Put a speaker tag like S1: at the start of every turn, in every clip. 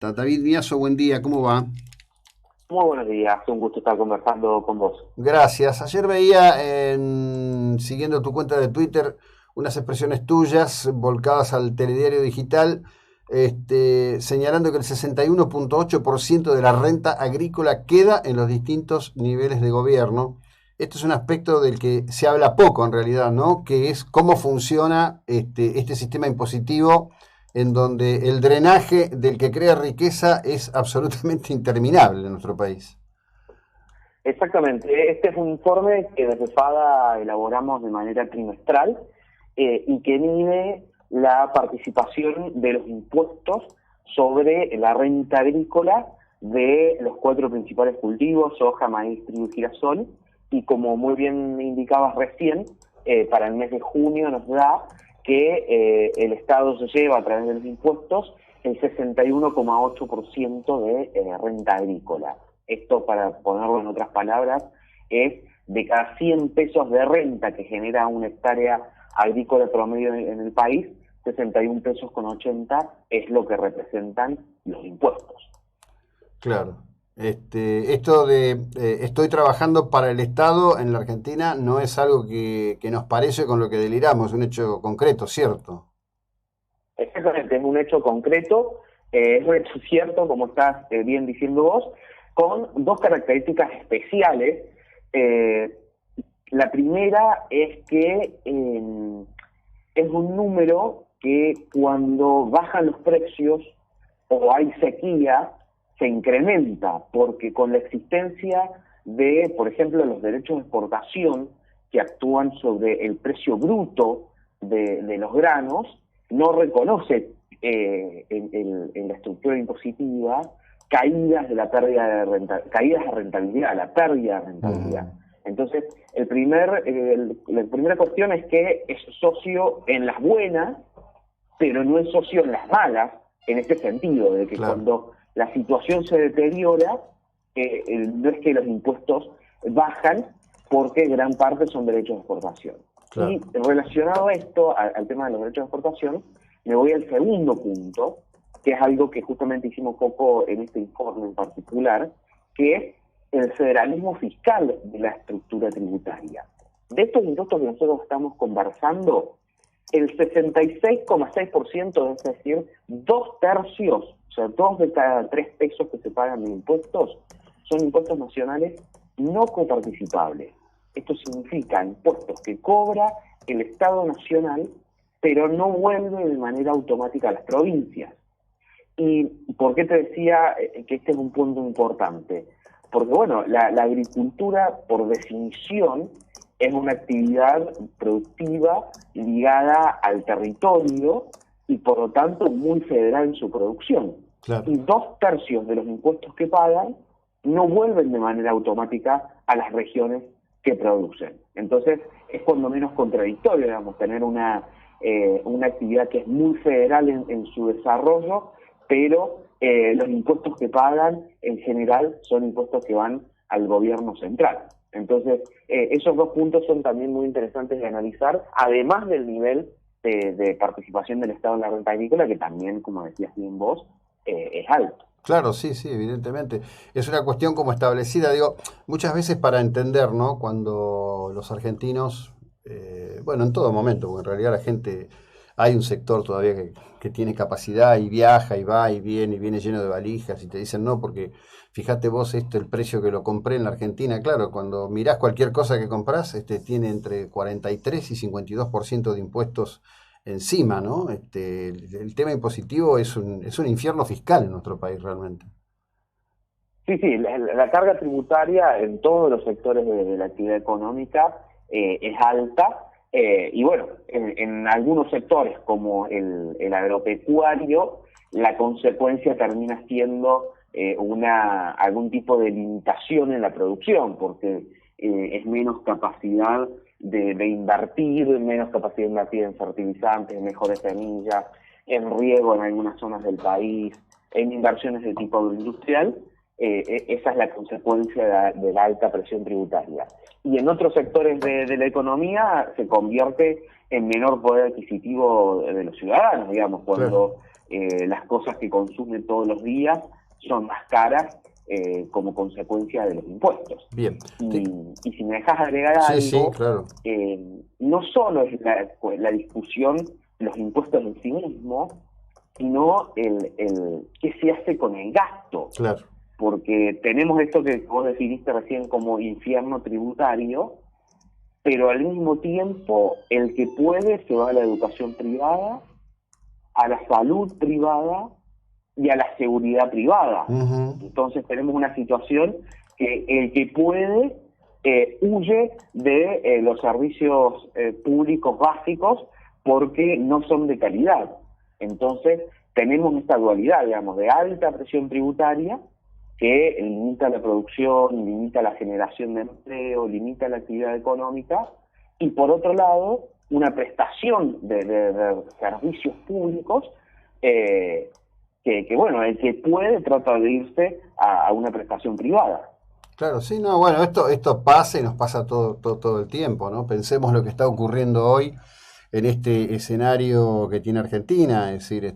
S1: David Miazo, buen día, ¿cómo va?
S2: Muy buenos días, un gusto estar conversando con vos.
S1: Gracias. Ayer veía, siguiendo tu cuenta de Twitter, unas expresiones tuyas volcadas al telediario digital, señalando que el 61,8% de la renta agrícola queda en los distintos niveles de gobierno. Esto es un aspecto del que se habla poco en realidad, ¿no? Que es cómo funciona este sistema impositivo en donde el drenaje del que crea riqueza es absolutamente interminable en nuestro país.
S2: Exactamente, este es un informe que desde FADA elaboramos de manera trimestral y que mide la participación de los impuestos sobre la renta agrícola de los cuatro principales cultivos: soja, maíz, trigo y girasol. Y como muy bien indicabas recién, para el mes de junio nos da que el Estado se lleva a través de los impuestos el 61,8% de renta agrícola. Esto, para ponerlo en otras palabras, es de cada 100 pesos de renta que genera una hectárea agrícola promedio en el país, 61 pesos con 80 es lo que representan los impuestos.
S1: Claro. Esto de estoy trabajando para el Estado en la Argentina no es algo que nos parece con lo que deliramos, es un hecho concreto, ¿cierto?
S2: Exactamente, es un hecho concreto, es un hecho cierto, como estás bien diciendo vos, con dos características especiales. Eh, la primera es que es un número que cuando bajan los precios o hay sequía, se incrementa, porque con la existencia de, por ejemplo, los derechos de exportación que actúan sobre el precio bruto de los granos, no reconoce en la estructura impositiva caídas de la pérdida de caídas de rentabilidad, la pérdida de rentabilidad.
S1: Mm,
S2: Entonces, la primera cuestión es que es socio en las buenas, pero no es socio en las malas, en este sentido, de que
S1: claro,
S2: cuando la situación se deteriora, no es que los impuestos bajan, porque gran parte son derechos de exportación.
S1: claro.
S2: Y relacionado a esto, al tema de los derechos de exportación, me voy al segundo punto, que es algo que justamente hicimos poco en este informe en particular, que es el federalismo fiscal de la estructura tributaria. De estos impuestos que nosotros estamos conversando, el 66,6%, es decir, dos tercios, o sea, dos de cada tres pesos que se pagan de impuestos, son impuestos nacionales no coparticipables. Esto significa impuestos que cobra el Estado Nacional, pero no vuelve de manera automática a las provincias. ¿Y por qué te decía que este es un punto importante? Porque, bueno, la agricultura, por definición, es una actividad productiva ligada al territorio y, por lo tanto, muy federal en su producción.
S1: Claro.
S2: Y dos tercios de los impuestos que pagan no vuelven de manera automática a las regiones que producen. Entonces, es por lo menos contradictorio, digamos, tener una actividad que es muy federal en su desarrollo, pero los impuestos que pagan en general son impuestos que van al gobierno central. Entonces, esos dos puntos son también muy interesantes de analizar, además del nivel de participación del Estado en la renta agrícola, que también, como decías bien vos, es alto.
S1: Claro, sí, sí, evidentemente. Es una cuestión como establecida, digo, muchas veces para entender, ¿no? Cuando los argentinos, bueno, en todo momento, porque en realidad la gente, hay un sector todavía que tiene capacidad y viaja y va y viene lleno de valijas y te dicen, no, porque fíjate vos esto, el precio que lo compré en la Argentina, claro, cuando mirás cualquier cosa que comprás, tiene entre 43 y 52% de impuestos encima, ¿no? El tema impositivo es un infierno fiscal en nuestro país realmente.
S2: Sí, sí, la carga tributaria en todos los sectores de la actividad económica es alta, y bueno, en algunos sectores como el agropecuario, la consecuencia termina siendo algún tipo de limitación en la producción, porque es menos capacidad de invertir, menos capacidad de invertir en fertilizantes, en mejores semillas, en riego en algunas zonas del país, en inversiones de tipo agroindustrial. esa es la consecuencia de la alta presión tributaria. Y en otros sectores de la economía se convierte en menor poder adquisitivo de los ciudadanos, digamos, cuando las cosas que consumen todos los días son más caras como consecuencia de los impuestos.
S1: Bien.
S2: Y si me dejas agregar algo,
S1: claro.
S2: No solo es la discusión de los impuestos en sí mismos, sino el qué se hace con el gasto.
S1: Claro.
S2: Porque tenemos esto que vos definiste recién como infierno tributario, pero al mismo tiempo el que puede se va a la educación privada, a la salud privada y a la seguridad privada.
S1: Uh-huh.
S2: Entonces tenemos una situación que el que puede huye de los servicios públicos básicos porque no son de calidad. Entonces tenemos esta dualidad, digamos, de alta presión tributaria que limita la producción, limita la generación de empleo, limita la actividad económica, y por otro lado, una prestación de servicios públicos que bueno, el que puede trata de irse a una prestación privada.
S1: Claro, sí, no, bueno, esto pasa y nos pasa todo el tiempo, ¿no? Pensemos lo que está ocurriendo hoy en este escenario que tiene Argentina, es decir,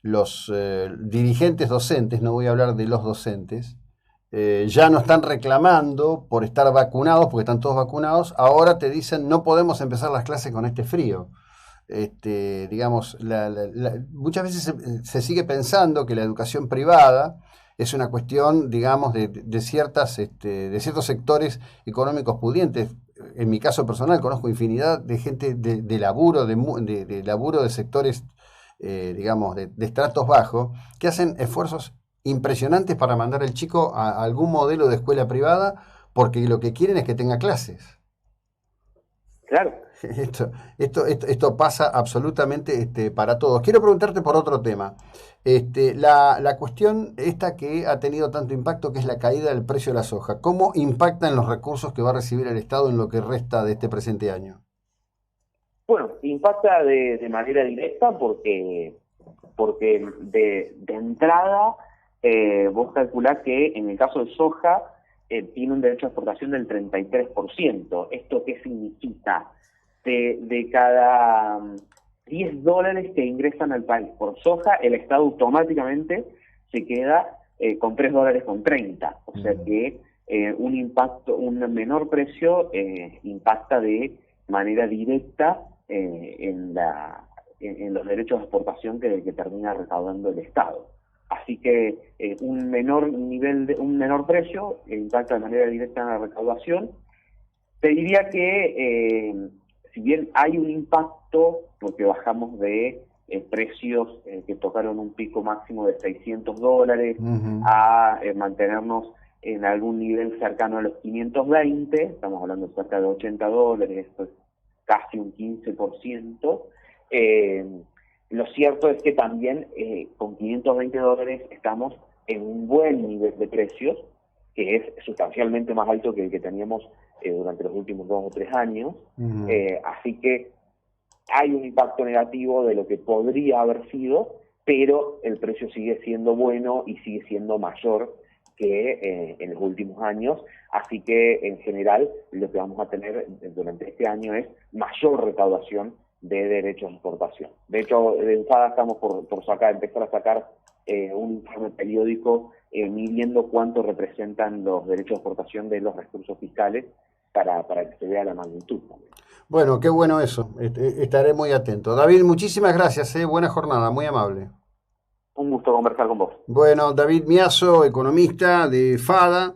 S1: los dirigentes docentes, no voy a hablar de los docentes, ya no están reclamando por estar vacunados, porque están todos vacunados, ahora te dicen no podemos empezar las clases con este frío. Digamos, muchas veces se sigue pensando que la educación privada es una cuestión, digamos, de ciertos sectores económicos pudientes. En mi caso personal conozco infinidad de gente de laburo, de laburo de sectores, digamos, de estratos bajos, que hacen esfuerzos impresionantes para mandar al chico a algún modelo de escuela privada, porque lo que quieren es que tenga clases.
S2: Claro.
S1: Esto pasa absolutamente para todos. Quiero preguntarte por otro tema. La cuestión esta que ha tenido tanto impacto, que es la caída del precio de la soja. ¿Cómo impacta en los recursos que va a recibir el Estado en lo que resta de este presente año?
S2: Bueno, impacta de manera directa porque de entrada vos calculás que en el caso de soja tiene un derecho a exportación del 33%. ¿Esto qué significa? De cada $10 que ingresan al país por soja, el Estado automáticamente se queda con $3.30. O sea que un menor precio impacta de manera directa en los derechos de exportación que termina recaudando el Estado. Así que un menor precio impacta de manera directa en la recaudación. Te diría que si bien hay un impacto, porque bajamos de precios que tocaron un pico máximo de $600
S1: Uh-huh.
S2: a mantenernos en algún nivel cercano a los 520, estamos hablando de cerca de $80, esto es casi un 15%. Lo cierto es que también con $520 estamos en un buen nivel de precios, que es sustancialmente más alto que el que teníamos durante los últimos 2 o 3 años.
S1: Uh-huh.
S2: Así que hay un impacto negativo de lo que podría haber sido, pero el precio sigue siendo bueno y sigue siendo mayor que en los últimos años. Así que en general lo que vamos a tener durante este año es mayor recaudación de derechos de exportación. De hecho, de entrada estamos por empezar a sacar un informe periódico midiendo cuánto representan los derechos de exportación de los recursos fiscales para que se vea la magnitud también.
S1: Bueno, qué bueno eso. Estaré muy atento. David, muchísimas gracias. Buena jornada, muy amable.
S2: Un gusto conversar con vos.
S1: Bueno, David Miazo, economista de FADA.